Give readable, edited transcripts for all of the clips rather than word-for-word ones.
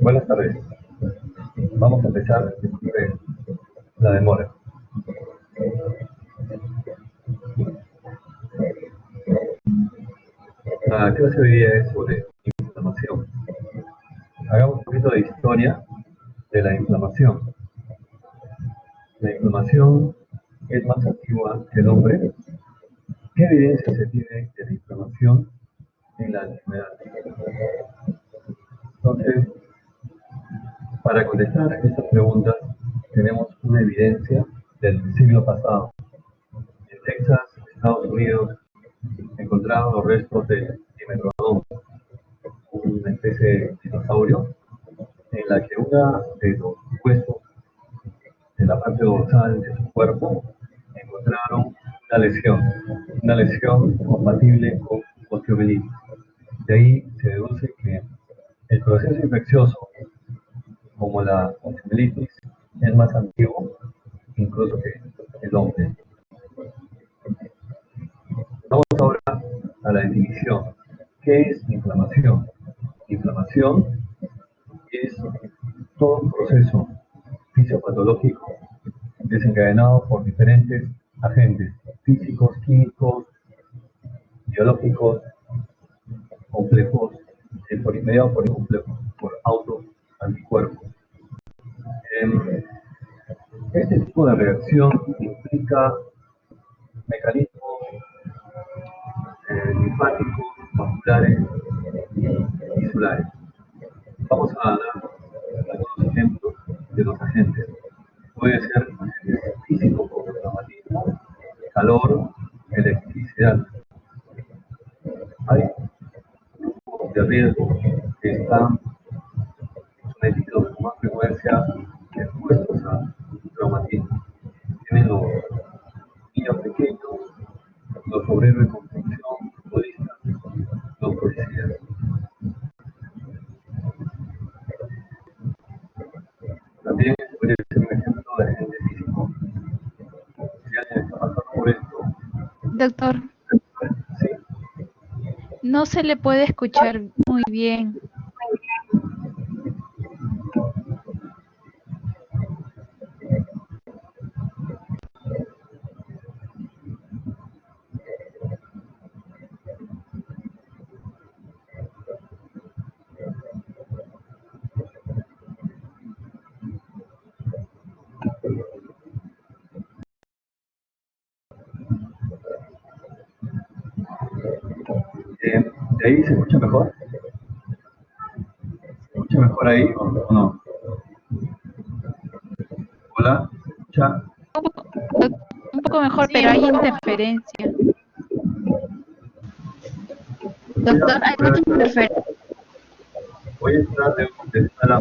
Buenas tardes. Vamos a empezar sobre la demora. La clase de hoy día es sobre inflamación. Hagamos un poquito de historia de la inflamación. La inflamación es más antigua que el hombre. ¿Qué evidencia se tiene de la inflamación en la antigüedad? Entonces, para contestar estas preguntas, tenemos una evidencia del siglo pasado. En Texas, Estados Unidos, encontraron los restos de Dimetrodon, una especie de dinosaurio, en la que uno de los huesos de la parte dorsal de su cuerpo encontraron una lesión compatible con osteomielitis. De ahí se deduce que el proceso infeccioso, como la osteomielitis, es más antiguo incluso que el hombre. Vamos ahora a la definición. ¿Qué es inflamación? Inflamación es todo un proceso fisiopatológico desencadenado por diferentes agentes físicos, químicos, biológicos, complejos, mediados por complejos, por autoanticuerpos. Eh, este tipo de reacción implica mecanismos linfáticos, vasculares y tisulares. Vamos a dar algunos ejemplos de los agentes. Puede ser físico como traumatismo, calor, electricidad. Hay grupos de riesgo que están sometidos con más frecuencia expuestos a traumatismo. Tienen los niños pequeños, los obreros de construcción, futbolistas, los policías. También podría ser un ejemplo de agente físico. Si alguien está pasando por esto, Doctor, sí, no se le puede escuchar muy bien. de ahí se escucha mejor. ¿Se escucha mejor ahí o no? Hola, ¿se escucha? Un poco mejor, pero hay interferencia. Doctor, hay mucha interferencia. Voy a tratar de contestar a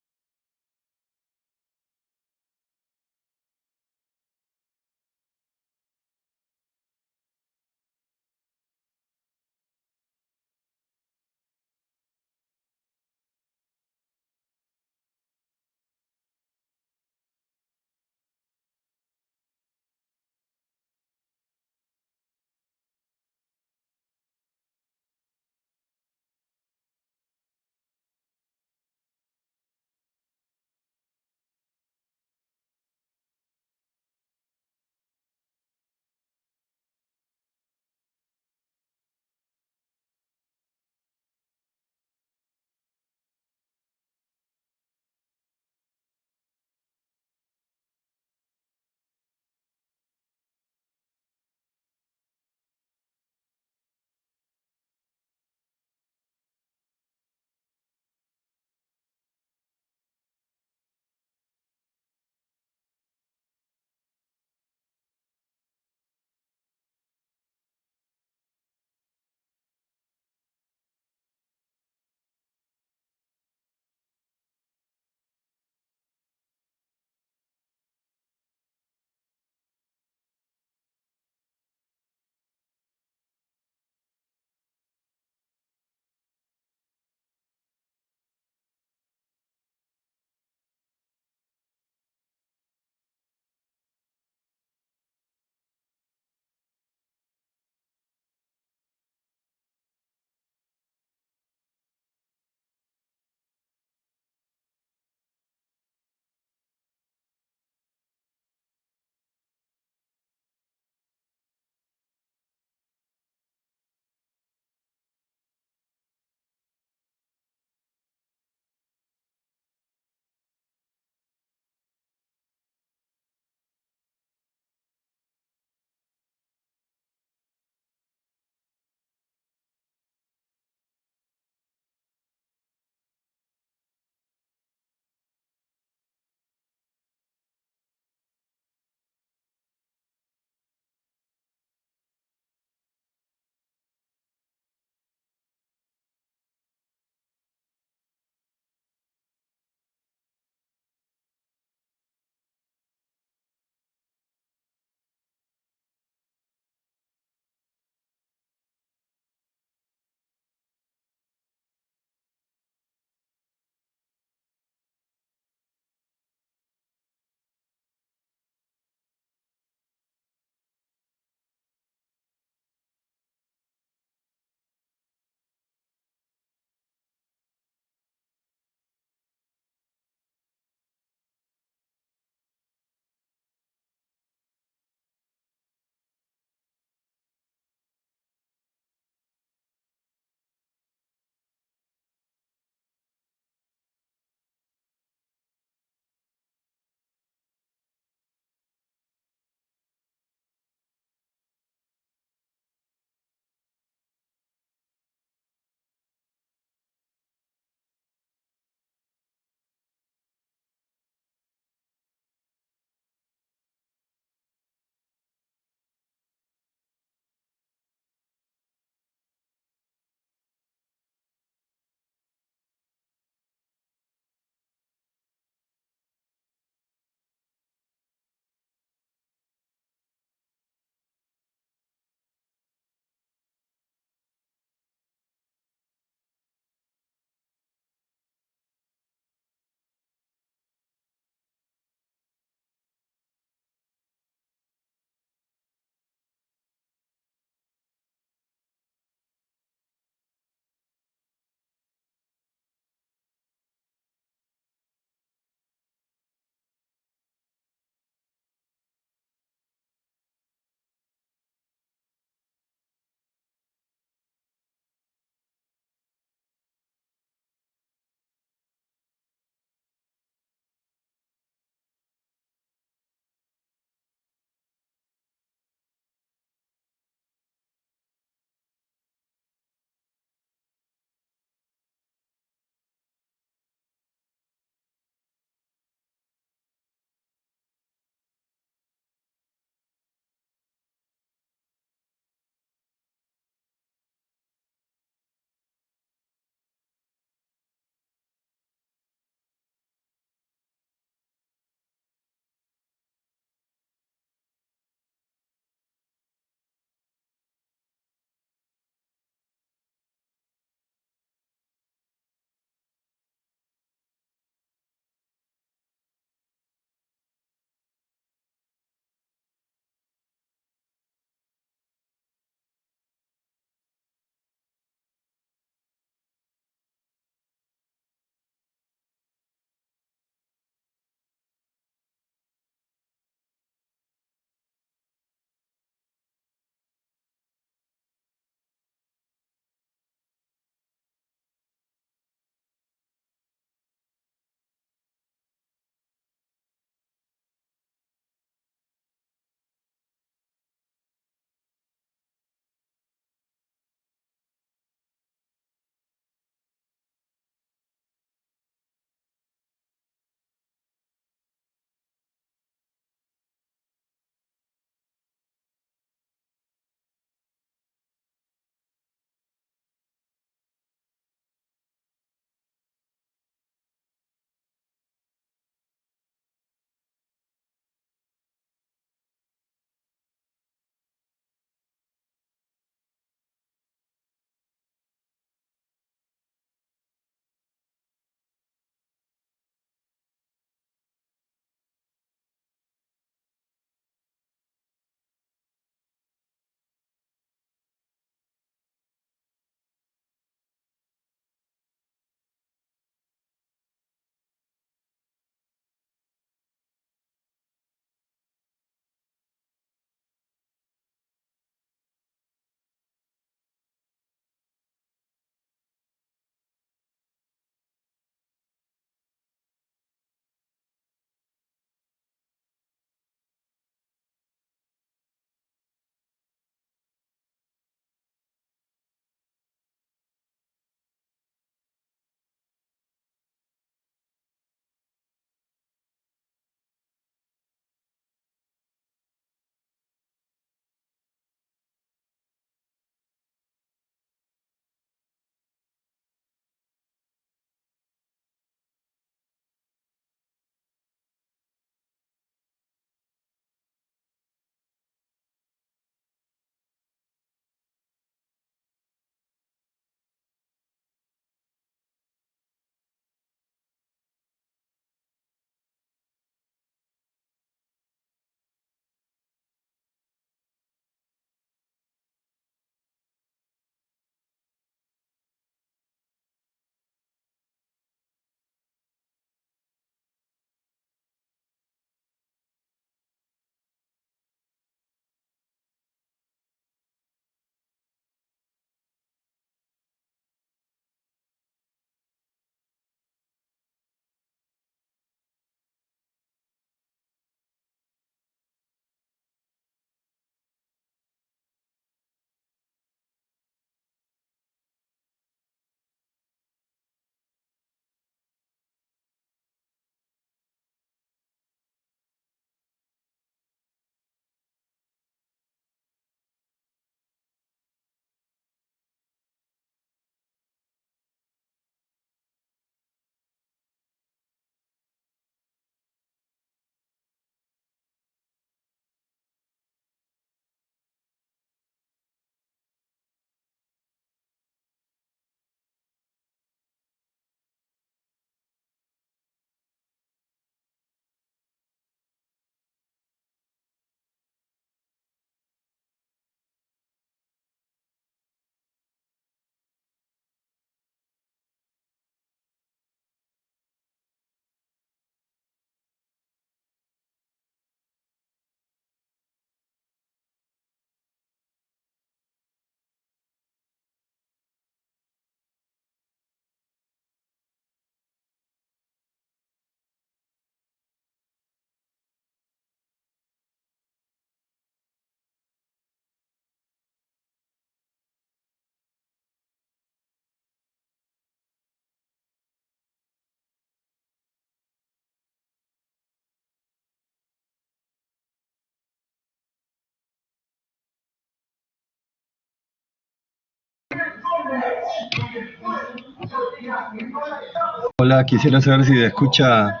Hola, quisiera saber si se escucha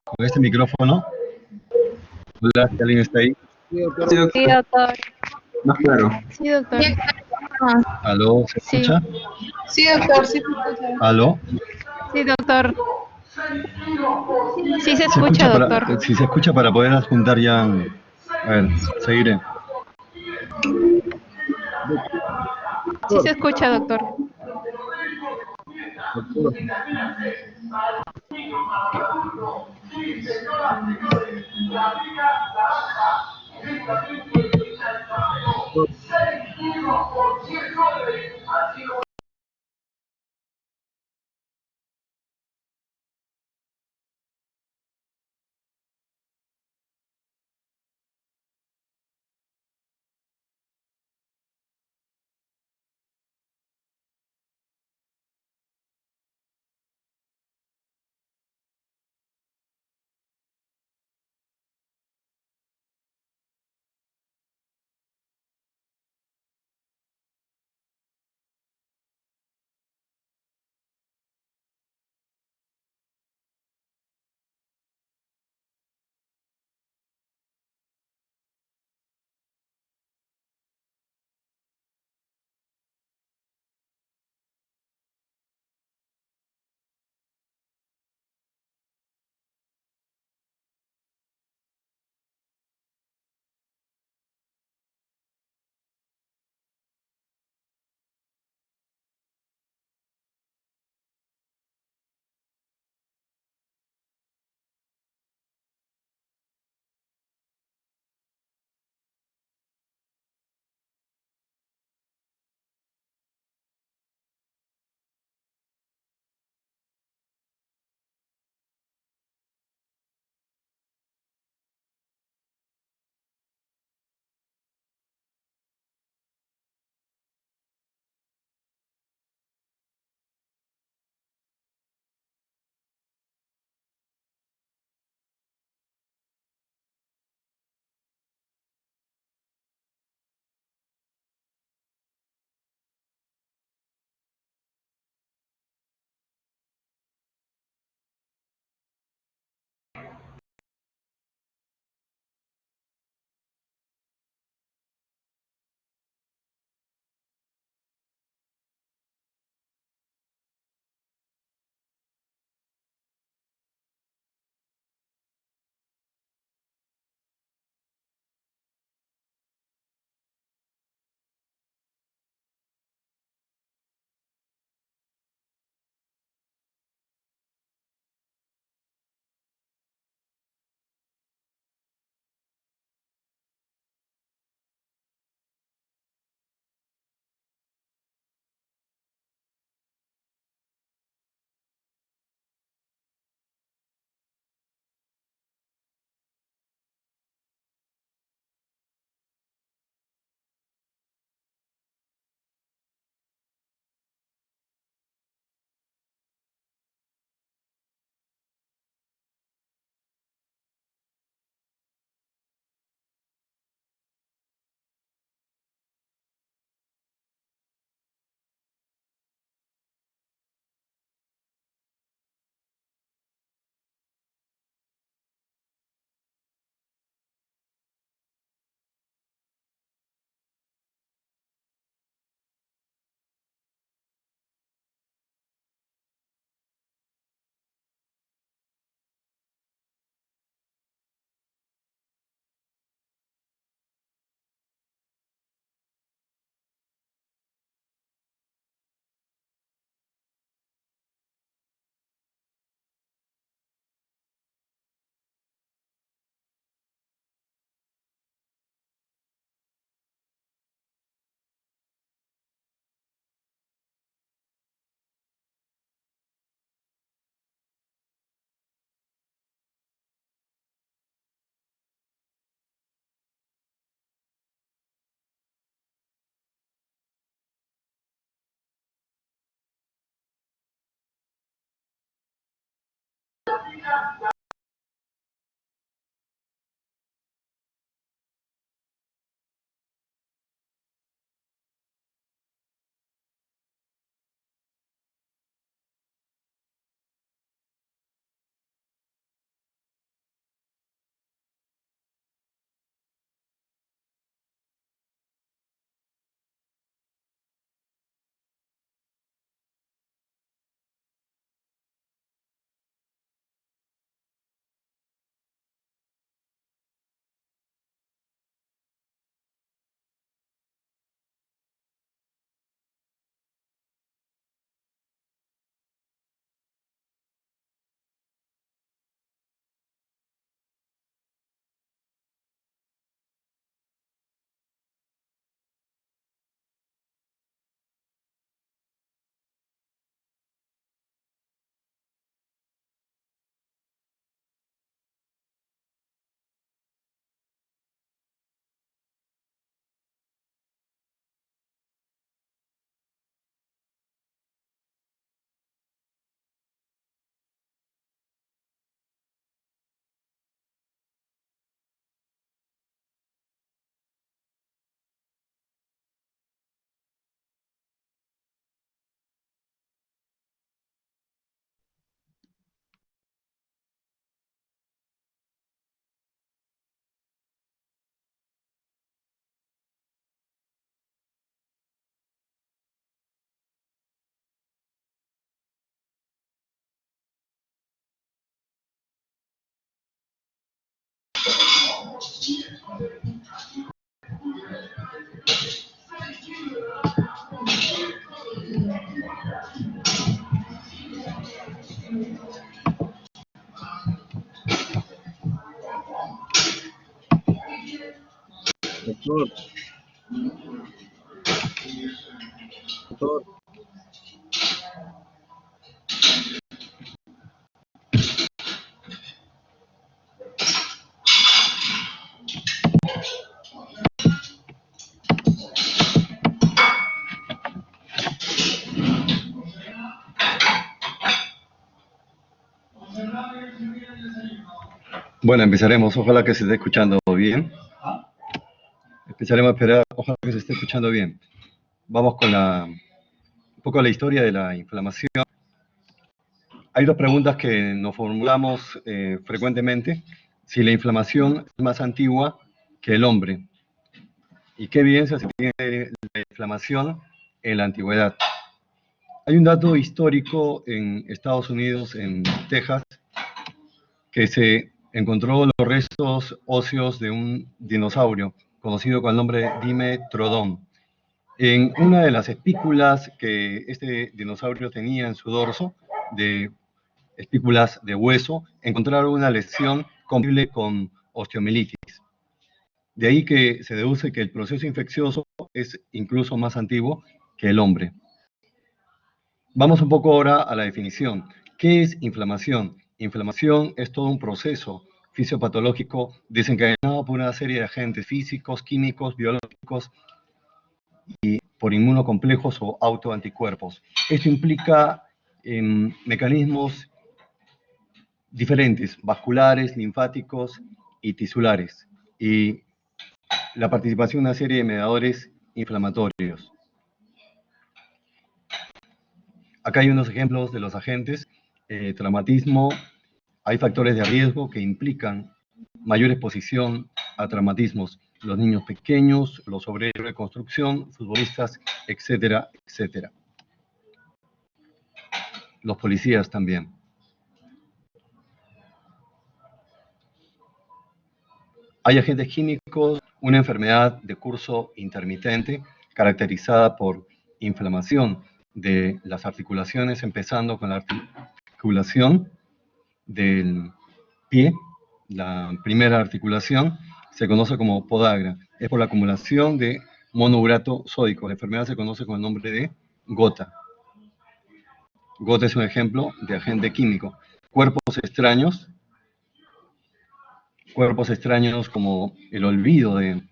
con este micrófono. Hola, si alguien está ahí. Sí, Sí, doctor. doctor. Más claro. Sí, doctor. ¿Aló? ¿Se Sí, escucha? Sí, doctor, sí se escucha. ¿Aló? sí, doctor. Sí se ¿Se escucha, escucha doctor. si se escucha para poder adjuntar ya? A ver, seguiré. Sí se escucha, doctor. Doctor, doctor. Bueno, empezaremos. Ojalá que se esté escuchando bien. Empezaremos a esperar. Ojalá que se esté escuchando bien. Vamos con un poco la historia de la inflamación. Hay dos preguntas que nos formulamos frecuentemente. Si la inflamación es más antigua que el hombre. ¿Y qué evidencia se tiene de la inflamación en la antigüedad? Hay un dato histórico en Estados Unidos, en Texas, que se encontró los restos óseos de un dinosaurio conocido con el nombre de Dimetrodon. En una de las espículas que este dinosaurio tenía en su dorso, de espículas de hueso, encontraron una lesión compatible con osteomielitis. De ahí que se deduce que el proceso infeccioso es incluso más antiguo que el hombre. Vamos un poco ahora a la definición. ¿Qué es inflamación? Inflamación es todo un proceso fisiopatológico desencadenado por una serie de agentes físicos, químicos, biológicos y por inmunocomplejos o autoanticuerpos. Esto implica mecanismos diferentes, vasculares, linfáticos y tisulares, y la participación de una serie de mediadores inflamatorios. Acá hay unos ejemplos de los agentes. Traumatismo. Hay factores de riesgo que implican mayor exposición a traumatismos. Los niños pequeños, los obreros de construcción, futbolistas, etcétera, etcétera. Los policías también. Hay agentes químicos, una enfermedad de curso intermitente caracterizada por inflamación de las articulaciones, empezando con la articulación del pie. La primera articulación se conoce como podagra. Es por la acumulación de monourato sódico. La enfermedad se conoce con el nombre de gota. Gota es un ejemplo de agente químico. Cuerpos extraños como el olvido de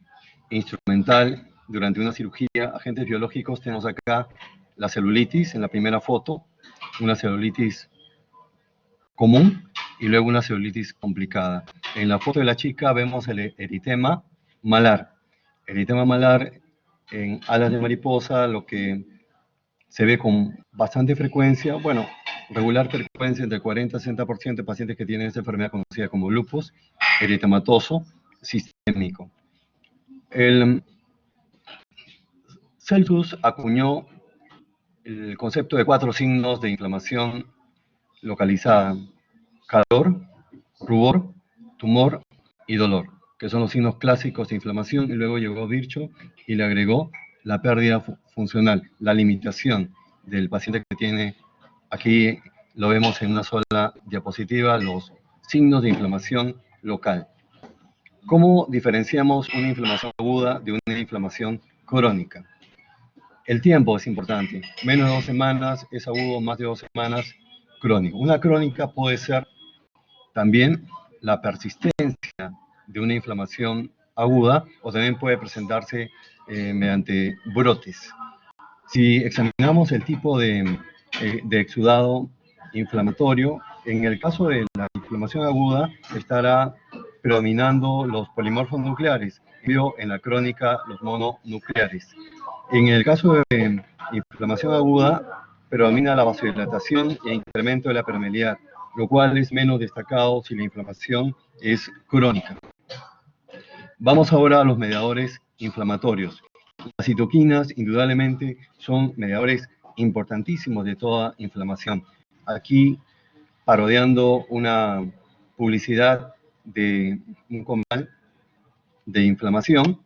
instrumental durante una cirugía. Agentes biológicos, tenemos acá la celulitis en la primera foto, una celulitis común y luego una celulitis complicada. En la foto de la chica vemos el eritema malar. Eritema malar en alas de mariposa, lo que se ve con bastante frecuencia, bueno, regular frecuencia entre 40 y 60% de pacientes que tienen esta enfermedad conocida como lupus eritematoso sistémico. El Celsus acuñó el concepto de 4 signos de inflamación localizada: calor, rubor, tumor y dolor, que son los signos clásicos de inflamación, y luego llegó Virchow y le agregó la pérdida funcional, la limitación del paciente que tiene. Aquí lo vemos en una sola diapositiva, los signos de inflamación local. ¿Cómo diferenciamos una inflamación aguda de una inflamación crónica? El tiempo es importante. Menos de 2 semanas es agudo, más de 2 semanas crónico. Una crónica puede ser también la persistencia de una inflamación aguda, o también puede presentarse mediante brotes. Si examinamos el tipo de exudado inflamatorio, en el caso de la inflamación aguda estará predominando los polimorfos nucleares, y en la crónica los mononucleares. En el caso de inflamación aguda, predomina la vasodilatación e incremento de la permeabilidad, lo cual es menos destacado si la inflamación es crónica. Vamos ahora a los mediadores inflamatorios. Las citoquinas, indudablemente, son mediadores importantísimos de toda inflamación. Aquí, parodiando una publicidad de un comercial de inflamación,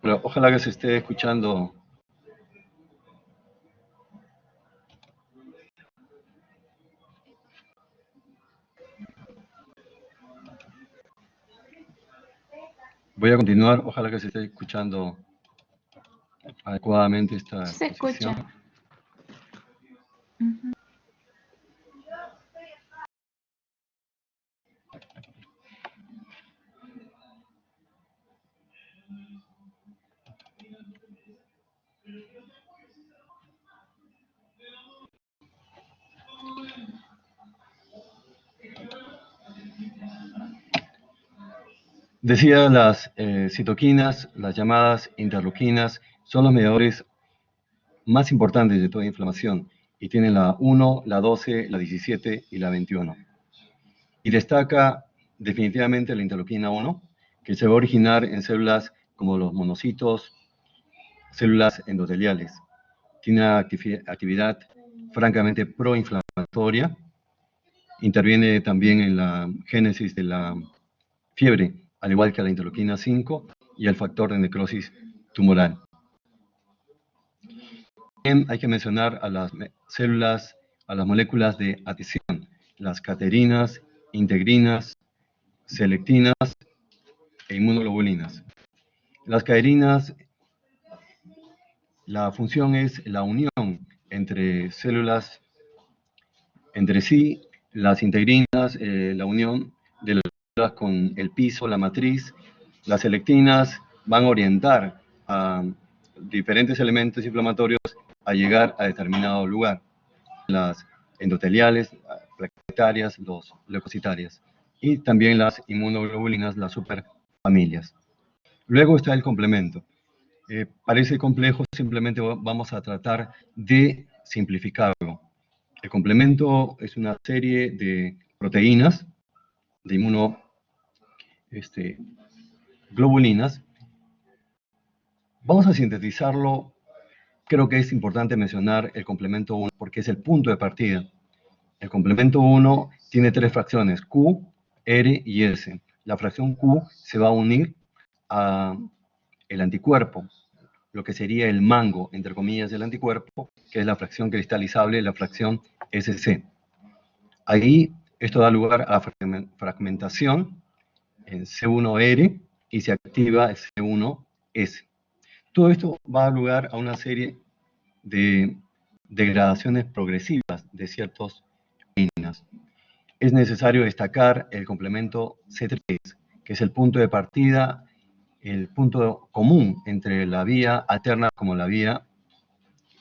Pero ojalá que se esté escuchando. Voy a continuar, ojalá que se esté escuchando adecuadamente esta Se escucha. exposición. Ujú. Decía, las citoquinas, las llamadas interleuquinas, son los mediadores más importantes de toda inflamación y tienen la 1, la 12, la 17 y la 21. Y destaca definitivamente la interleuquina 1, que se va a originar en células como los monocitos, células endoteliales. Tiene una actividad francamente proinflamatoria. Interviene también en la génesis de la fiebre, al igual que la interleuquina 5 y el factor de necrosis tumoral. También hay que mencionar a las células, a las moléculas de adhesión, las caterinas, integrinas, selectinas e inmunoglobulinas. Las caterinas, la función es la unión entre células entre sí, las integrinas, la unión de las células con el piso, la matriz. Las selectinas van a orientar a diferentes elementos inflamatorios a llegar a determinado lugar. Las endoteliales, plaquetarias, los leucocitarias. Y también las inmunoglobulinas, las superfamilias. Luego está el complemento. Parece complejo, simplemente vamos a tratar de simplificarlo. El complemento es una serie de proteínas, de inmunoglobulinas. Vamos a sintetizarlo. Creo que es importante mencionar el complemento 1 porque es el punto de partida. El complemento 1 tiene 3 fracciones, Q, R y S. La fracción Q se va a unir al anticuerpo, lo que sería el mango, entre comillas, del anticuerpo, que es la fracción cristalizable, la fracción SC. Ahí esto da lugar a fragmentación en C1R y se activa el C1S. Todo esto va a dar lugar a una serie de degradaciones progresivas de ciertas proteínas. Es necesario destacar el complemento C3, que es el punto de partida, el punto común entre la vía alterna como la vía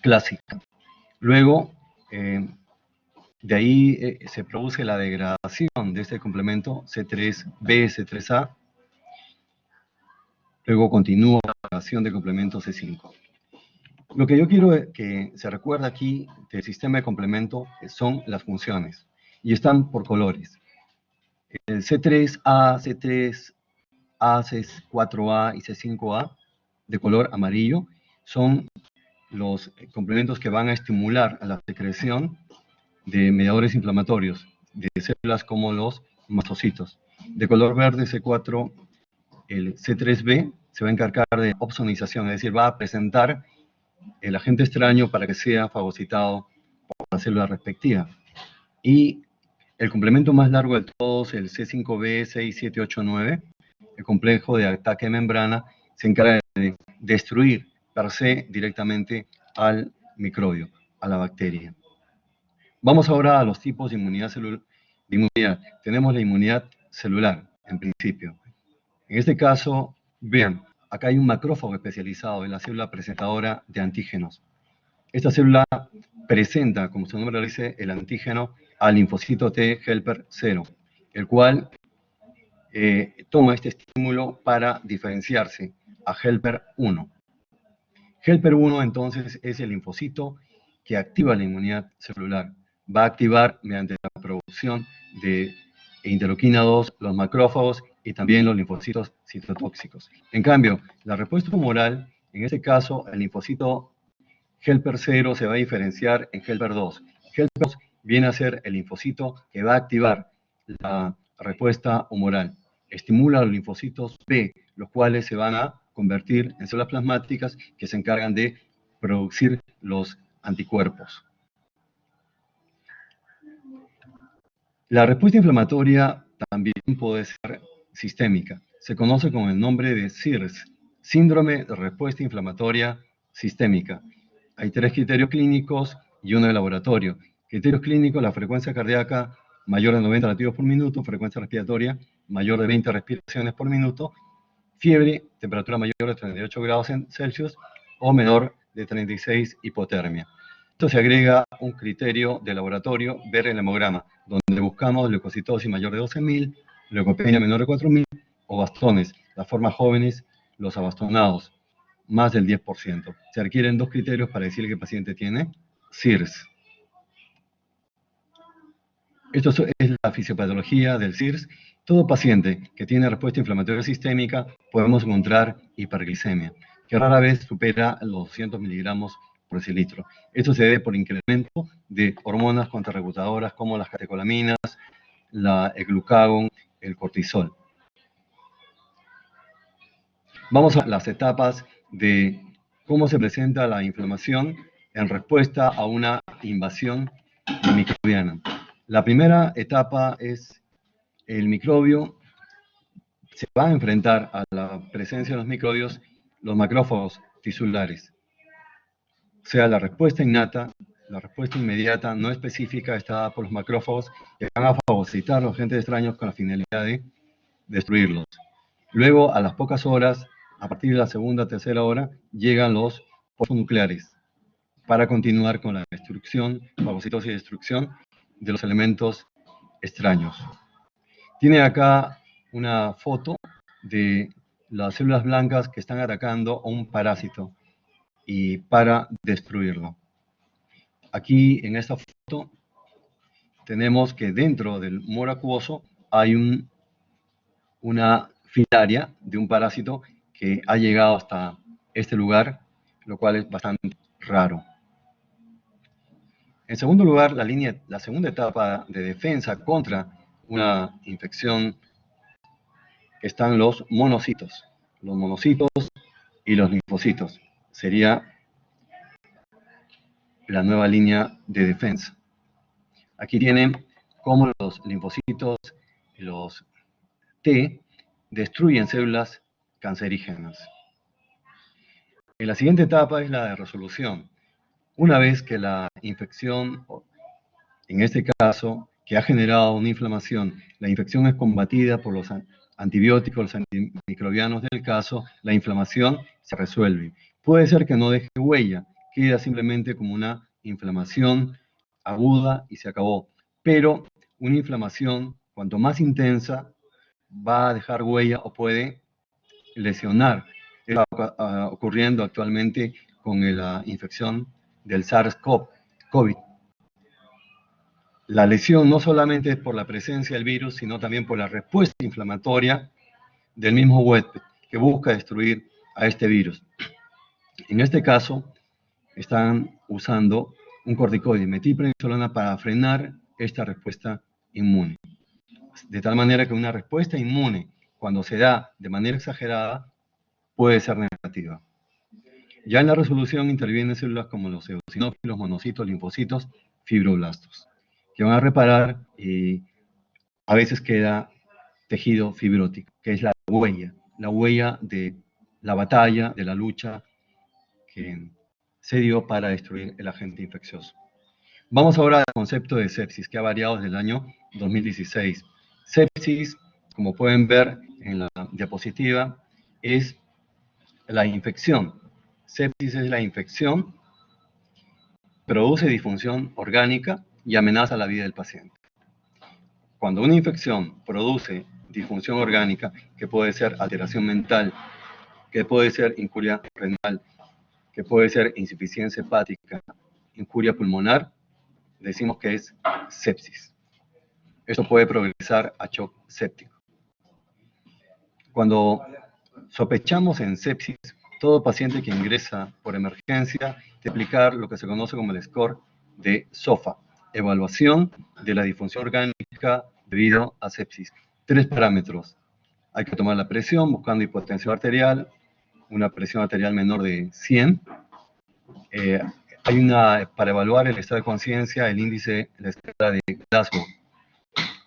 clásica. Luego, de ahí se produce la degradación de este complemento C3B, C3A. Luego continúa la degradación del complemento C5. Lo que yo quiero que se recuerde aquí del sistema de complemento son las funciones. Y están por colores. El C3A, C3A, C4A y C5A, de color amarillo, son los complementos que van a estimular a la secreción de mediadores inflamatorios de células como los mastocitos. De color verde C4, el C3B se va a encargar de opsonización, es decir, va a presentar el agente extraño para que sea fagocitado por la célula respectiva. Y el complemento más largo de todos, el C5b 6789, el complejo de ataque de membrana, se encarga de destruir per se directamente al microbio, a la bacteria. Vamos ahora a los tipos de inmunidad celular. Tenemos la inmunidad celular, en principio. En este caso, vean, acá hay un macrófago especializado en la célula presentadora de antígenos. Esta célula presenta, como su nombre lo dice, el antígeno al linfocito T helper 0, el cual toma este estímulo para diferenciarse a helper 1. Helper 1 entonces es el linfocito que activa la inmunidad celular. Va a activar mediante la producción de interleuquina 2 los macrófagos y también los linfocitos citotóxicos. En cambio, la respuesta humoral, en este caso, el linfocito helper 0 se va a diferenciar en helper 2. Helper 2 viene a ser el linfocito que va a activar la respuesta humoral. Estimula a los linfocitos B, los cuales se van a convertir en células plasmáticas que se encargan de producir los anticuerpos. La respuesta inflamatoria también puede ser sistémica. Se conoce con el nombre de SIRS, Síndrome de Respuesta Inflamatoria Sistémica. Hay 3 criterios clínicos y uno de laboratorio. Criterios clínicos: la frecuencia cardíaca mayor de 90 latidos por minuto, frecuencia respiratoria mayor de 20 respiraciones por minuto, fiebre, temperatura mayor de 38 grados Celsius o menor de 36, hipotermia. Esto se agrega un criterio de laboratorio, ver el hemograma, donde buscamos leucocitosis mayor de 12.000, leucopenia menor de 4.000 o bastones, las formas jóvenes, los abastonados, más del 10%. Se requieren 2 criterios para decir que el paciente tiene SIRS. Esto es la fisiopatología del SIRS. Todo paciente que tiene respuesta inflamatoria sistémica podemos encontrar hiperglicemia, que rara vez supera los 200 miligramos por decilitro. Esto se debe por incremento de hormonas contrarreguladoras como las catecolaminas, el glucagón, el cortisol. Vamos a las etapas de cómo se presenta la inflamación en respuesta a una invasión microbiana. La primera etapa es el microbio se va a enfrentar a la presencia de los microbios, los macrófagos tisulares. O sea, la respuesta innata, la respuesta inmediata no específica está dada por los macrófagos que van a fagocitar a los agentes extraños con la finalidad de destruirlos. Luego, a las pocas horas, a partir de la segunda o tercera hora, llegan los fosfonucleares para continuar con la destrucción, fagocitosis y destrucción de los elementos extraños. Tiene acá una foto de las células blancas que están atacando a un parásito y para destruirlo. Aquí en esta foto tenemos que dentro del humor acuoso hay una filaria de un parásito que ha llegado hasta este lugar, lo cual es bastante raro. En segundo lugar, la segunda etapa de defensa contra una infección están los monocitos. Los monocitos y los linfocitos. Sería la nueva línea de defensa. Aquí tienen cómo los linfocitos, los T, destruyen células cancerígenas. En la siguiente etapa es la de resolución. Una vez que la infección, en este caso, que ha generado una inflamación, la infección es combatida por los antibióticos, los antimicrobianos del caso, la inflamación se resuelve. Puede ser que no deje huella, queda simplemente como una inflamación aguda y se acabó. Pero una inflamación, cuanto más intensa, va a dejar huella o puede lesionar. Está ocurriendo actualmente con la infección del SARS-CoV. La lesión no solamente es por la presencia del virus, sino también por la respuesta inflamatoria del mismo huésped que busca destruir a este virus. En este caso, están usando un corticoide, metilprednisolona, para frenar esta respuesta inmune. De tal manera que una respuesta inmune, cuando se da de manera exagerada, puede ser negativa. Ya en la resolución intervienen células como los eosinófilos, monocitos, linfocitos, fibroblastos, que van a reparar y a veces queda tejido fibrótico, que es la huella de la batalla, de la lucha que se dio para destruir el agente infeccioso. Vamos ahora al concepto de sepsis, que ha variado desde el año 2016. Sepsis, como pueden ver en la diapositiva, es la infección. Sepsis es la infección, produce disfunción orgánica y amenaza la vida del paciente. Cuando una infección produce disfunción orgánica, que puede ser alteración mental, que puede ser incuria renal, que puede ser insuficiencia hepática, incuria pulmonar, decimos que es sepsis. Esto puede progresar a shock séptico. Cuando sospechamos en sepsis, todo paciente que ingresa por emergencia debe aplicar lo que se conoce como el score de SOFA, evaluación de la disfunción orgánica debido a sepsis. 3 parámetros. Hay que tomar la presión buscando hipotensión arterial, una presión arterial menor de 100. Para evaluar el estado de conciencia, el índice, la escala de Glasgow,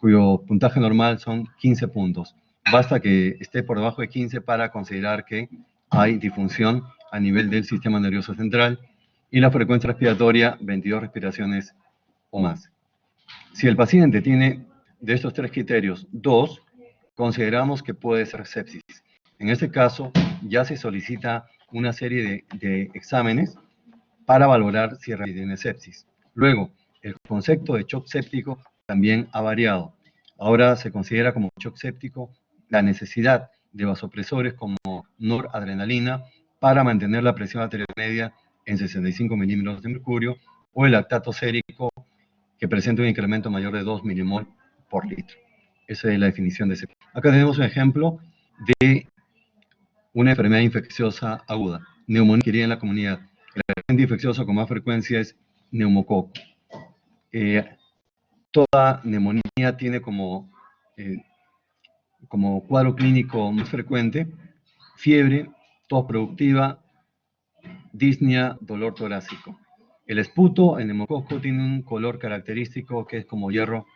cuyo puntaje normal son 15 puntos. Basta que esté por debajo de 15 para considerar que hay disfunción a nivel del sistema nervioso central y la frecuencia respiratoria 22 respiraciones o más. Si el paciente tiene de estos 3 criterios 2, consideramos que puede ser sepsis. En este caso, ya se solicita una serie de exámenes para valorar si tiene sepsis. Luego, el concepto de shock séptico también ha variado. Ahora se considera como shock séptico la necesidad de vasopresores como noradrenalina para mantener la presión arterial media en 65 milímetros de mercurio o el lactato sérico que presenta un incremento mayor de 2 milimol por litro. Esa es la definición de sepsis. Acá tenemos un ejemplo de una enfermedad infecciosa aguda, neumonía adquirida en la comunidad. El agente infeccioso con más frecuencia es neumococo. Toda neumonía tiene como cuadro clínico más frecuente fiebre, tos productiva, disnea, dolor torácico. El esputo, el neumococo, tiene un color característico que es como hierro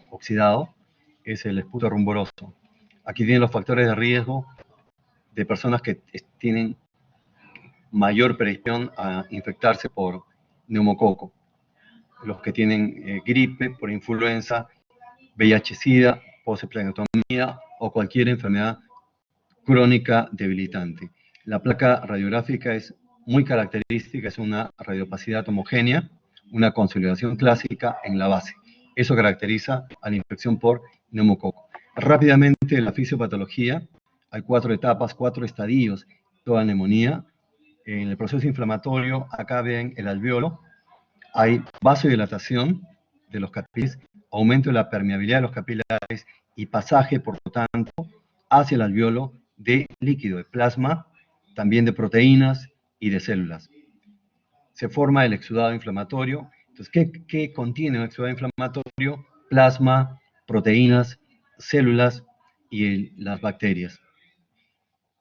oxidado, es el esputo rumboroso. Aquí tienen los factores de riesgo de personas que tienen mayor predisposición a infectarse por neumococo. Los que tienen gripe por influenza, VIH-Sida, posesplenectomía o cualquier enfermedad crónica debilitante. La placa radiográfica es muy característica, es una radiopacidad homogénea, una consolidación clásica en la base. Eso caracteriza a la infección por neumococo. Rápidamente, en la fisiopatología hay 4 etapas, 4 estadios, toda neumonía. En el proceso inflamatorio, acá ven el alveolo, hay vasodilatación de los capilares, aumento de la permeabilidad de los capilares y pasaje, por lo tanto, hacia el alveolo de líquido, de plasma, también de proteínas y de células. Se forma el exudado inflamatorio. Entonces, ¿qué contiene un exudado inflamatorio? Plasma, proteínas, células y las bacterias.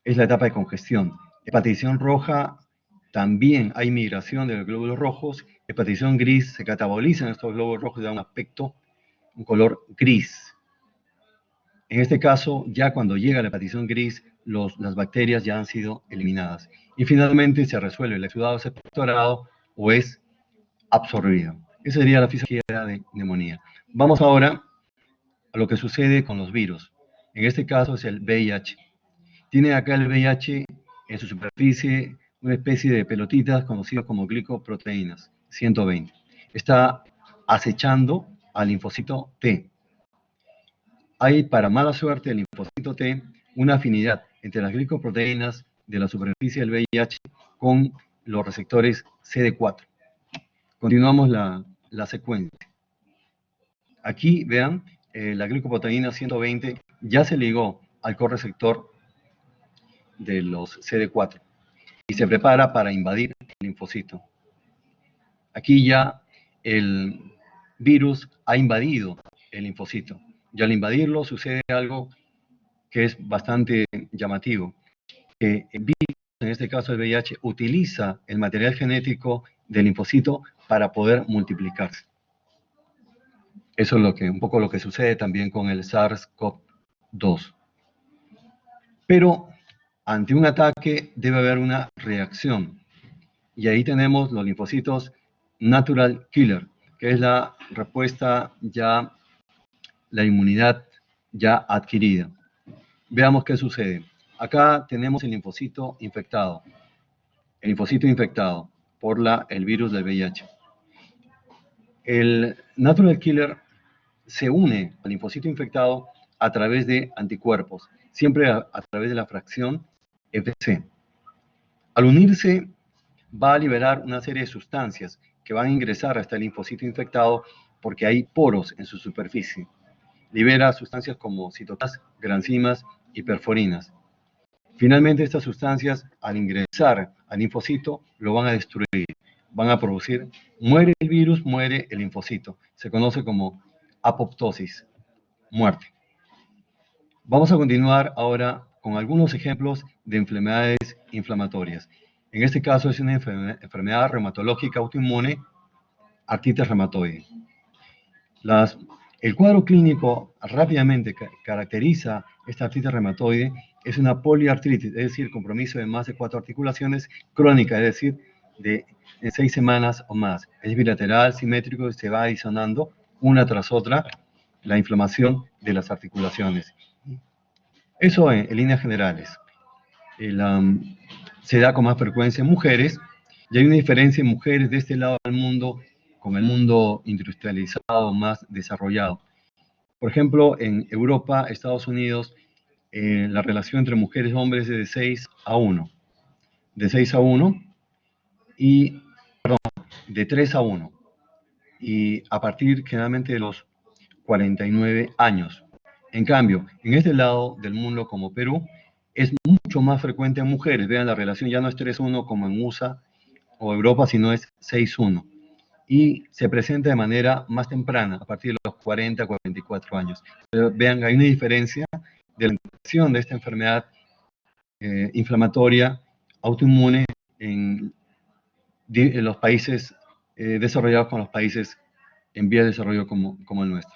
Es la etapa de congestión. Hepatización roja, también hay migración de los glóbulos rojos. Hepatización gris, se catabolizan estos glóbulos rojos y dan un aspecto, un color gris. En este caso, ya cuando llega la hepatización gris, las bacterias ya han sido eliminadas. Y finalmente se resuelve el exudado es expectorado o es absorbido. Esa sería la fisiología de neumonía. Vamos ahora a lo que sucede con los virus. En este caso es el VIH. Tiene acá el VIH en su superficie una especie de pelotitas conocidas como glicoproteínas, 120. Está acechando al linfocito T. Hay, para mala suerte, el linfocito T, una afinidad entre las glicoproteínas de la superficie del VIH con los receptores CD4. Continuamos la secuencia. Aquí, vean, la glicoproteína 120 ya se ligó al correceptor de los CD4 y se prepara para invadir el linfocito. Aquí ya el virus ha invadido el linfocito. Y al invadirlo sucede algo que es bastante llamativo, que el virus, en este caso el VIH, utiliza el material genético del linfocito para poder multiplicarse. Eso es un poco lo que sucede también con el SARS-CoV-2. Pero ante un ataque debe haber una reacción. Y ahí tenemos los linfocitos natural killer, que es la respuesta ya, la inmunidad ya adquirida. Veamos qué sucede. Acá tenemos el linfocito infectado. El linfocito infectado por el virus del VIH. El natural killer se une al linfocito infectado a través de anticuerpos, siempre a través de la fracción FC. Al unirse, va a liberar una serie de sustancias que van a ingresar hasta el linfocito infectado porque hay poros en su superficie. Libera sustancias como citoquinas, granzimas y perforinas. Finalmente, estas sustancias, al ingresar al linfocito, lo van a destruir. Van a producir, muere el virus, muere el linfocito. Se conoce como apoptosis, muerte. Vamos a continuar ahora con algunos ejemplos de enfermedades inflamatorias. En este caso es una enfermedad reumatológica autoinmune, artritis reumatoide. El cuadro clínico rápidamente caracteriza esta artritis reumatoide, es una poliartritis, es decir, compromiso de más de 4 articulaciones, crónica, es decir, de 6 semanas o más. Es bilateral, simétrico, y se va adicionando una tras otra la inflamación de las articulaciones. Eso en líneas generales. Se da con más frecuencia en mujeres, y hay una diferencia en mujeres de este lado del mundo con el mundo industrializado más desarrollado. Por ejemplo, en Europa, Estados Unidos, la relación entre mujeres y hombres es de 6 a 1. De 6 a 1 y, perdón, de 3 a 1. Y a partir generalmente de los 49 años. En cambio, en este lado del mundo como Perú, es mucho más frecuente en mujeres. Vean, la relación ya no es 3-1 como en USA o Europa, sino es 6-1. Y se presenta de manera más temprana, a partir de los 40, 44 años. Pero vean, hay una diferencia de la infección de esta enfermedad inflamatoria autoinmune en los países desarrollados con los países en vía de desarrollo como el nuestro.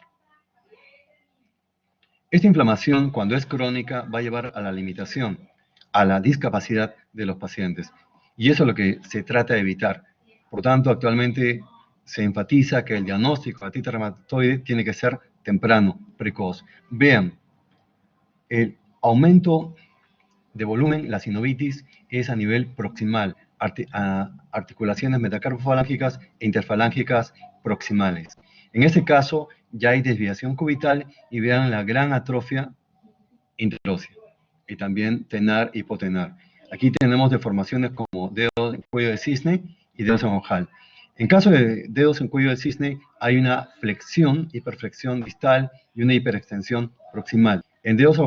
Esta inflamación, cuando es crónica, va a llevar a la limitación, a la discapacidad de los pacientes. Y eso es lo que se trata de evitar. Por tanto, actualmente se enfatiza que el diagnóstico de artritis reumatoide tiene que ser temprano, precoz. Vean, el aumento de volumen, la sinovitis, es a nivel proximal, articulaciones metacarpofalángicas e interfalángicas proximales. En este caso, ya hay desviación cubital y vean la gran atrofia interósea y también tenar y hipotenar. Aquí tenemos deformaciones como dedos en cuello de cisne y dedos en ojal. En caso de dedos en cuello de cisne, hay una flexión, hiperflexión distal y una hiperextensión proximal. En dedos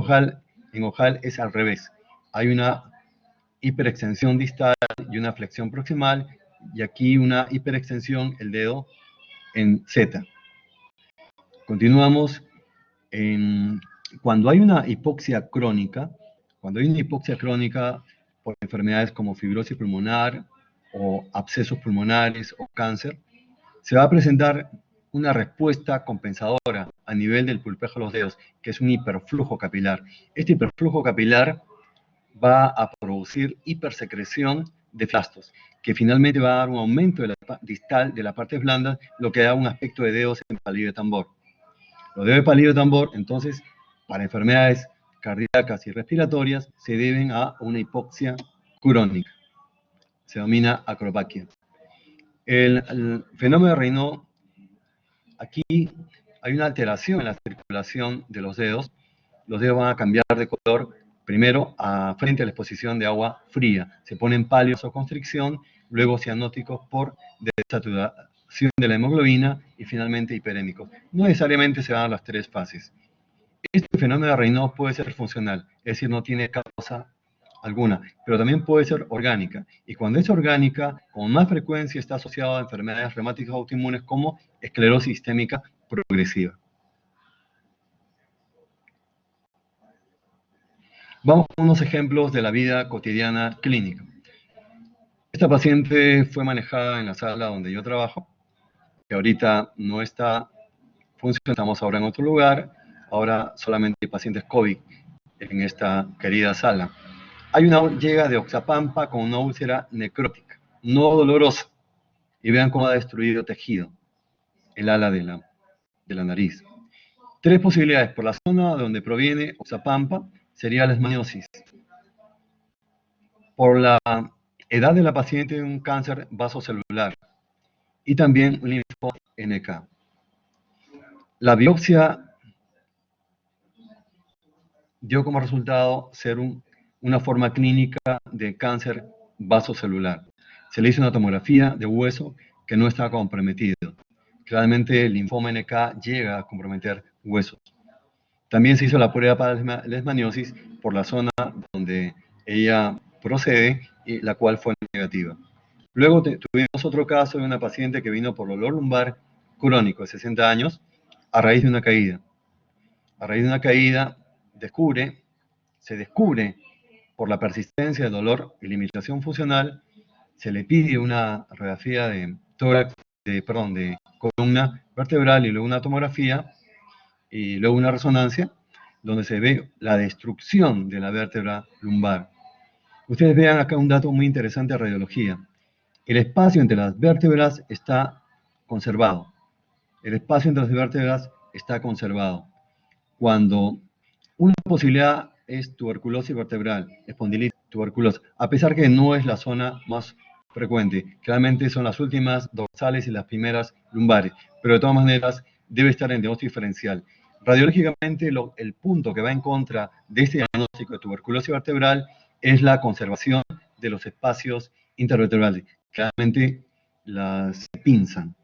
en ojal es al revés. Hay una hiperextensión distal y una flexión proximal, y aquí una hiperextensión, el dedo en Z. Continuamos. Cuando hay una hipoxia crónica, por enfermedades como fibrosis pulmonar o abscesos pulmonares o cáncer, se va a presentar una respuesta compensadora a nivel del pulpejo de los dedos, que es un hiperflujo capilar. Este hiperflujo capilar va a producir hipersecreción de flastos, que finalmente va a dar un aumento de la distal de las partes blandas, lo que da un aspecto de dedos en palillo de tambor. Los dedos de palillo de tambor, entonces, para enfermedades cardíacas y respiratorias, se deben a una hipoxia crónica. Se denomina acropaquia. El fenómeno de Raynaud, aquí hay una alteración en la circulación de los dedos. Los dedos van a cambiar de color, primero frente a la exposición de agua fría. Se ponen pálidos o constricción, luego cianóticos por desaturación de la hemoglobina y finalmente hiperémicos. No necesariamente se van a las 3 fases. Este fenómeno de Raynaud puede ser funcional, es decir, no tiene causa alguna, pero también puede ser orgánica. Y cuando es orgánica, con más frecuencia está asociado a enfermedades reumáticas autoinmunes como esclerosis sistémica progresiva. Vamos con unos ejemplos de la vida cotidiana clínica. Esta paciente fue manejada en la sala donde yo trabajo, que ahorita no está funcionando, estamos ahora en otro lugar, ahora solamente hay pacientes COVID en esta querida sala. Hay una llega de Oxapampa con una úlcera necrótica, no dolorosa, y vean cómo ha destruido tejido, el ala de la nariz. 3 posibilidades. Por la zona de donde proviene Oxapampa sería la lesmaniosis. Por la edad de la paciente, un cáncer vasocelular y también un linfoma NK. La biopsia dio como resultado ser una forma clínica de cáncer vasocelular. Se le hizo una tomografía de hueso que no estaba comprometido. Claramente el linfoma NK llega a comprometer huesos. También se hizo la prueba para lesmaniosis por la zona donde ella procede, y la cual fue negativa. Luego tuvimos otro caso de una paciente que vino por dolor lumbar crónico de 60 años a raíz de una caída. A raíz de una caída se descubre por la persistencia del dolor y limitación funcional, se le pide una radiografía de tórax, de columna vertebral y luego una tomografía y luego una resonancia, donde se ve la destrucción de la vértebra lumbar. Ustedes vean acá un dato muy interesante de radiología. El espacio entre las vértebras está conservado. El espacio entre las vértebras está conservado. Cuando una posibilidad es tuberculosis vertebral, espondilitis, tuberculosis, a pesar que no es la zona más frecuente. Claramente son las últimas dorsales y las primeras lumbares, pero de todas maneras debe estar en diagnóstico diferencial. Radiológicamente, el punto que va en contra de este diagnóstico de tuberculosis vertebral es la conservación de los espacios intervertebrales. Claramente las pinzan.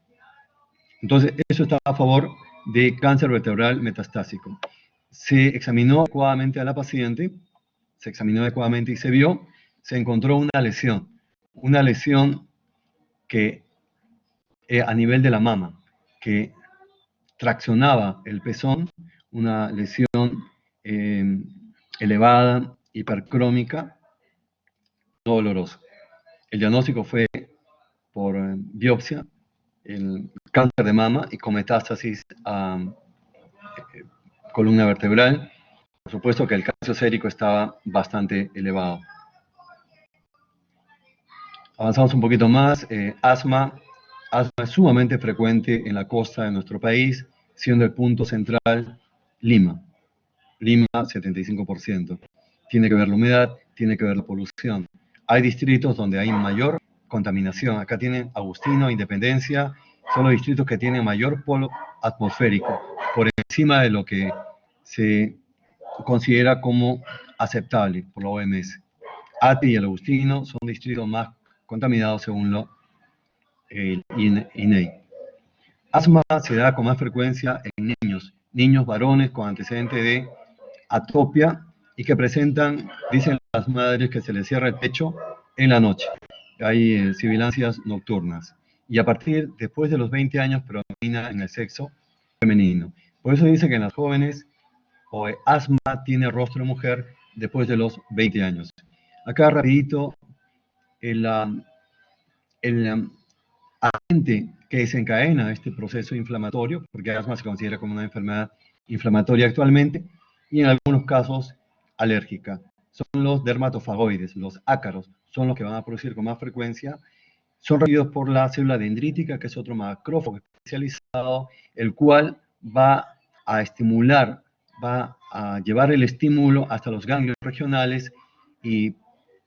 Entonces, eso está a favor de cáncer vertebral metastásico. Se examinó adecuadamente a la paciente, se examinó adecuadamente y se encontró una lesión que a nivel de la mama, que traccionaba el pezón, una lesión elevada, hipercrómica, dolorosa. El diagnóstico fue por biopsia, el cáncer de mama y con metástasis a columna vertebral. Por supuesto que el calcio sérico estaba bastante elevado. Avanzamos un poquito más. Asma es sumamente frecuente en la costa de nuestro país, siendo el punto central Lima. Lima, 75%. Tiene que ver la humedad, tiene que ver la polución. Hay distritos donde hay mayor contaminación. Acá tienen Agustino, Independencia, son los distritos que tienen mayor polo atmosférico, por encima de lo que se considera como aceptable por la OMS. Ati y el Agustino son distritos más contaminados según el INEI. Asma se da con más frecuencia en niños varones con antecedente de atopia y que presentan, dicen las madres, que se les cierra el pecho en la noche. Hay sibilancias nocturnas. Y a partir, después de los 20 años, predomina en el sexo femenino. Por eso dice que en las jóvenes, asma tiene rostro de mujer después de los 20 años. Acá rapidito, el agente que desencadena este proceso inflamatorio, porque asma se considera como una enfermedad inflamatoria actualmente, y en algunos casos alérgica. Son los dermatofagoides, los ácaros, son los que van a producir con más frecuencia. Son recibidos por la célula dendrítica, que es otro macrófago especializado, el cual va a estimular, va a llevar el estímulo hasta los ganglios regionales y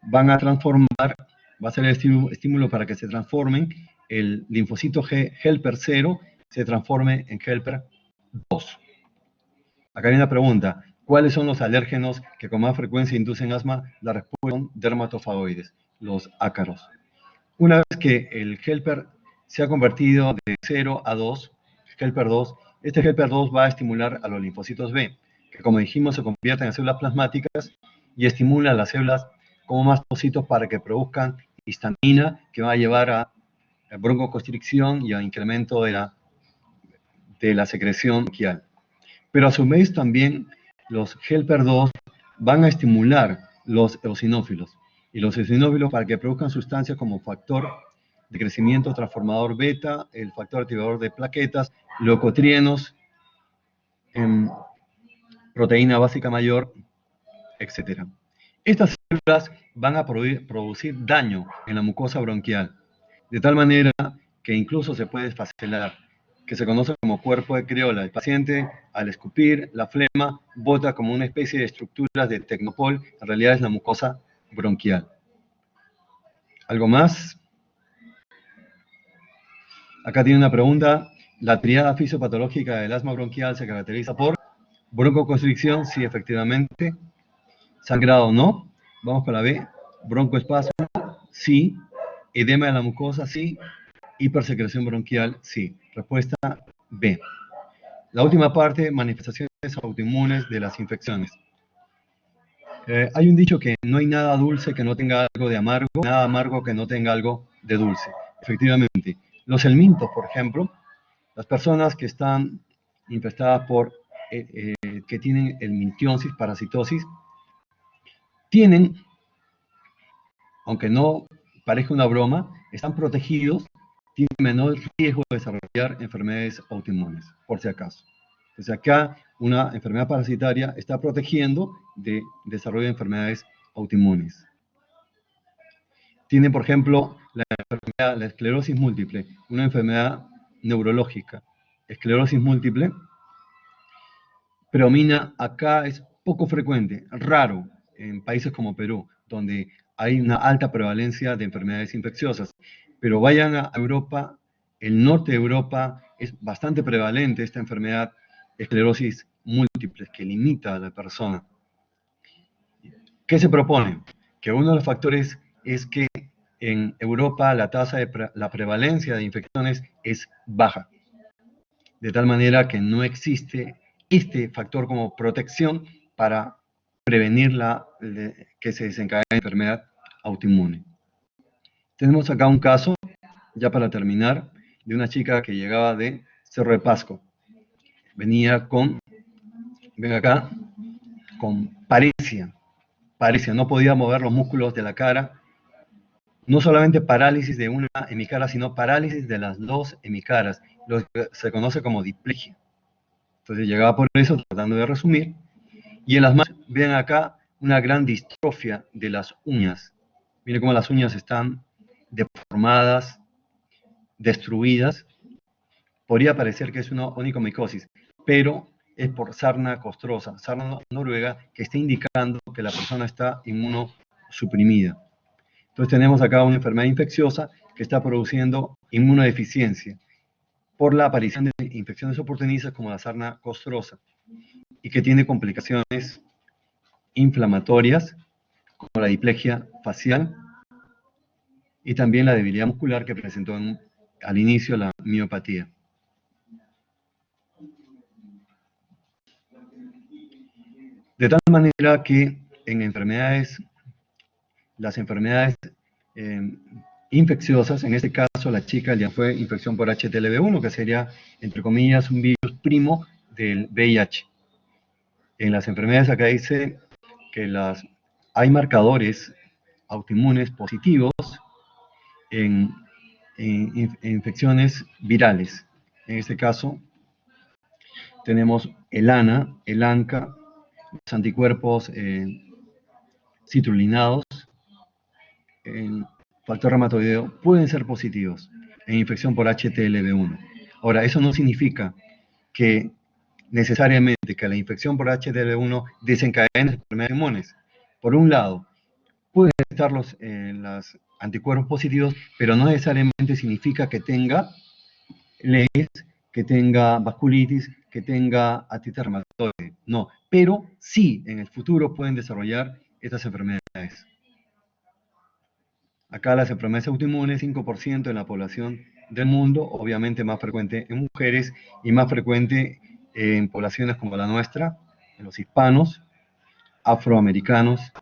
van a transformar, va a ser el estímulo para que se transformen, el linfocito helper 0 se transforme en helper 2. Acá hay una pregunta. ¿Cuáles son los alérgenos que con más frecuencia inducen asma? La respuesta son dermatofagoides, los ácaros. Una vez que el helper se ha convertido de 0 a 2, helper 2, este helper 2 va a estimular a los linfocitos B, que como dijimos se convierten en células plasmáticas y estimula a las células como mastocitos para que produzcan histamina, que va a llevar a broncoconstricción y a incremento de la secreción bronquial. Pero a su vez también los helper 2 van a estimular los eosinófilos. Y los eosinófilos para que produzcan sustancias como factor de crecimiento transformador beta, el factor activador de plaquetas, leucotrienos, proteína básica mayor, etc. Estas células van a producir daño en la mucosa bronquial, de tal manera que incluso se puede desfacelar, que se conoce como cuerpo de Criolla. El paciente, al escupir la flema, bota como una especie de estructuras de tecnopol, en realidad es la mucosa bronquial. ¿Algo más? Acá tiene una pregunta. ¿La triada fisiopatológica del asma bronquial se caracteriza por broncoconstricción? Sí, efectivamente. ¿Sangrado? No. Vamos con la B. ¿Broncoespasmo? Sí. ¿Edema de la mucosa? Sí. ¿Hipersecreción bronquial? Sí. Respuesta B. La última parte, manifestaciones autoinmunes de las infecciones. Hay un dicho que no hay nada dulce que no tenga algo de amargo, nada amargo que no tenga algo de dulce. Efectivamente, los helmintos, por ejemplo, las personas que están infestadas por que tienen el miltionsis, parasitosis, tienen, aunque no parezca una broma, están protegidos, tienen menor riesgo de desarrollar enfermedades autoinmunes, por si acaso. Entonces acá una enfermedad parasitaria está protegiendo de desarrollo de enfermedades autoinmunes. Tienen, por ejemplo, la esclerosis múltiple, una enfermedad neurológica. Esclerosis múltiple predomina acá, es poco frecuente, raro en países como Perú, donde hay una alta prevalencia de enfermedades infecciosas. Pero vayan a Europa, el norte de Europa es bastante prevalente esta enfermedad, esclerosis múltiple, que limita a la persona. ¿Qué se propone? Que uno de los factores es que en Europa la tasa de la prevalencia de infecciones es baja, de tal manera que no existe este factor como protección para prevenir que se desencadene la enfermedad autoinmune. Tenemos acá un caso, ya para terminar, de una chica que llegaba de Cerro de Pasco. Venía ven acá, con paresia, no podía mover los músculos de la cara, no solamente parálisis de una hemicara, sino parálisis de las dos hemicaras, lo que se conoce como diplegia. Entonces llegaba por eso, tratando de resumir, y en las manos, ven acá, una gran distrofia de las uñas. Miren cómo las uñas están deformadas, destruidas. Podría parecer que es una onicomicosis, pero es por sarna costrosa, sarna noruega, que está indicando que la persona está inmunosuprimida. Entonces tenemos acá una enfermedad infecciosa que está produciendo inmunodeficiencia por la aparición de infecciones oportunistas como la sarna costrosa y que tiene complicaciones inflamatorias como la diplegia facial y también la debilidad muscular que presentó al inicio la miopatía. De tal manera que en las enfermedades infecciosas, en este caso la chica ya fue infección por HTLV1, que sería, entre comillas, un virus primo del VIH. En las enfermedades acá dice que hay marcadores autoinmunes positivos en infecciones virales. En este caso tenemos el ANA, el ANCA, los anticuerpos citrulinados, el factor reumatoideo, pueden ser positivos en infección por HTLV1. Ahora, eso no significa que necesariamente que la infección por HTLV1 desencadene enfermedades inmunes. Por un lado, pueden estar los anticuerpos positivos, pero no necesariamente significa que tenga LES, que tenga vasculitis, que tenga artritis reumatoide. No, pero sí en el futuro pueden desarrollar estas enfermedades. Acá las enfermedades autoinmunes, 5% en la población del mundo, obviamente más frecuente en mujeres y más frecuente en poblaciones como la nuestra, en los hispanos, afroamericanos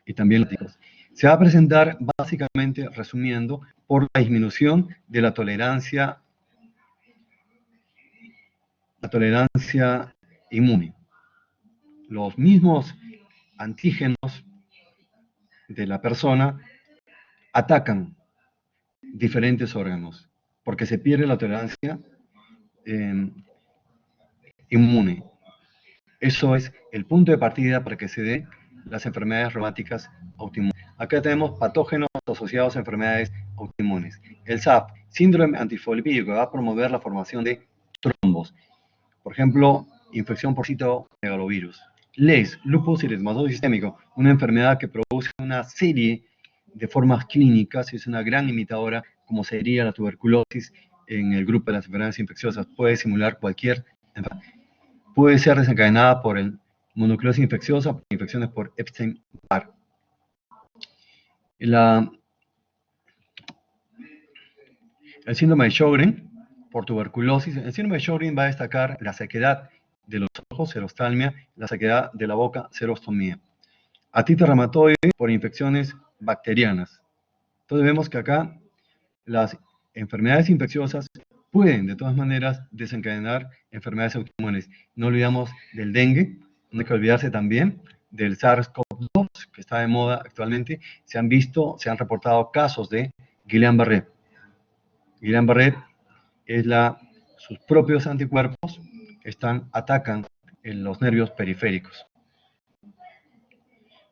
y también latinos. Se va a presentar básicamente, resumiendo, por la disminución de la tolerancia inmune. Los mismos antígenos de la persona atacan diferentes órganos, porque se pierde la tolerancia inmune. Eso es el punto de partida para que se den las enfermedades reumáticas autoinmunes. Acá tenemos patógenos asociados a enfermedades autoinmunes. El SAP, síndrome antifosfolipídico, va a promover la formación de trombos. Por ejemplo, infección por citomegalovirus. LES, lupus eritematoso sistémico, una enfermedad que produce una serie de formas clínicas, es una gran imitadora, como sería la tuberculosis en el grupo de las enfermedades infecciosas. Puede simular cualquier enfermedad. Puede ser desencadenada por mononucleosis infecciosa, por infecciones por Epstein-Barr. El síndrome de Sjögren, por tuberculosis. El síndrome de Sjögren va a destacar la sequedad de los ojos, xerostalmia, la sequedad de la boca, xerostomía. Artritis reumatoide por infecciones bacterianas. Entonces vemos que acá las enfermedades infecciosas pueden de todas maneras desencadenar enfermedades autoinmunes. No olvidamos del dengue, No hay que olvidarse también del SARS-CoV-2, que está de moda actualmente. Se han reportado casos de Guillain-Barré. Guillain-Barré es sus propios anticuerpos atacan en los nervios periféricos.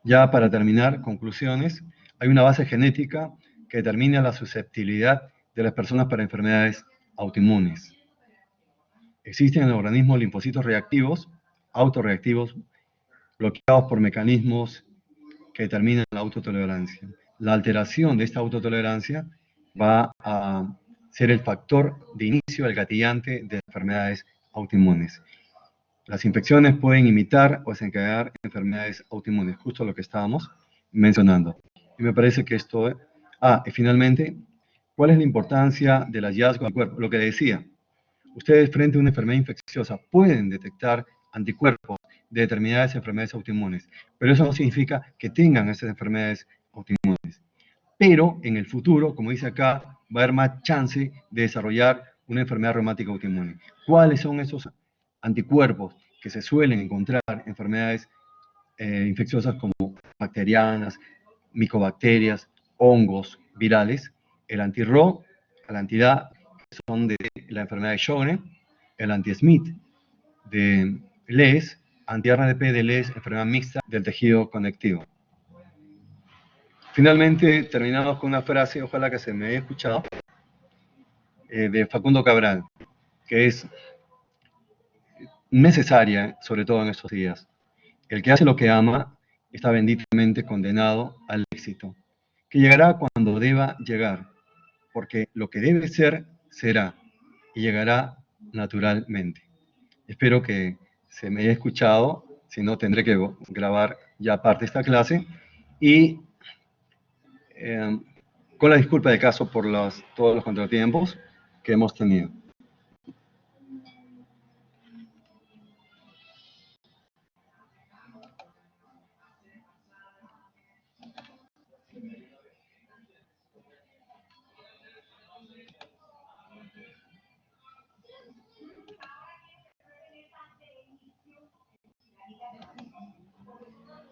Ya para terminar, conclusiones, hay una base genética que determina la susceptibilidad de las personas para enfermedades autoinmunes. Existen en el organismo linfocitos reactivos, autorreactivos, bloqueados por mecanismos que determinan la autotolerancia. La alteración de esta autotolerancia va a ser el factor de inicio, el gatillante de enfermedades autoinmunes. Las infecciones pueden imitar o desencadenar enfermedades autoinmunes, justo lo que estábamos mencionando. Y me parece que esto... y finalmente, ¿cuál es la importancia del hallazgo del cuerpo? Lo que decía, ustedes frente a una enfermedad infecciosa pueden detectar anticuerpos de determinadas enfermedades autoinmunes, pero eso no significa que tengan esas enfermedades autoinmunes. Pero en el futuro, como dice acá, va a haber más chance de desarrollar una enfermedad reumática autoinmune. ¿Cuáles son esos anticuerpos que se suelen encontrar en enfermedades infecciosas como bacterianas, micobacterias, hongos, virales? El anti-Ro, el anti-Da, que son de la enfermedad de Sjögren, el anti-Smith de Lees, anti-RNP de Lees, enfermedad mixta del tejido conectivo. Finalmente, terminamos con una frase, ojalá que se me haya escuchado, de Facundo Cabral, que es necesaria, sobre todo en estos días. El que hace lo que ama está benditamente condenado al éxito, que llegará cuando deba llegar, porque lo que debe ser, será, y llegará naturalmente. Espero que se me haya escuchado, si no tendré que grabar ya parte de esta clase, y con la disculpa de caso por todos los contratiempos que hemos tenido.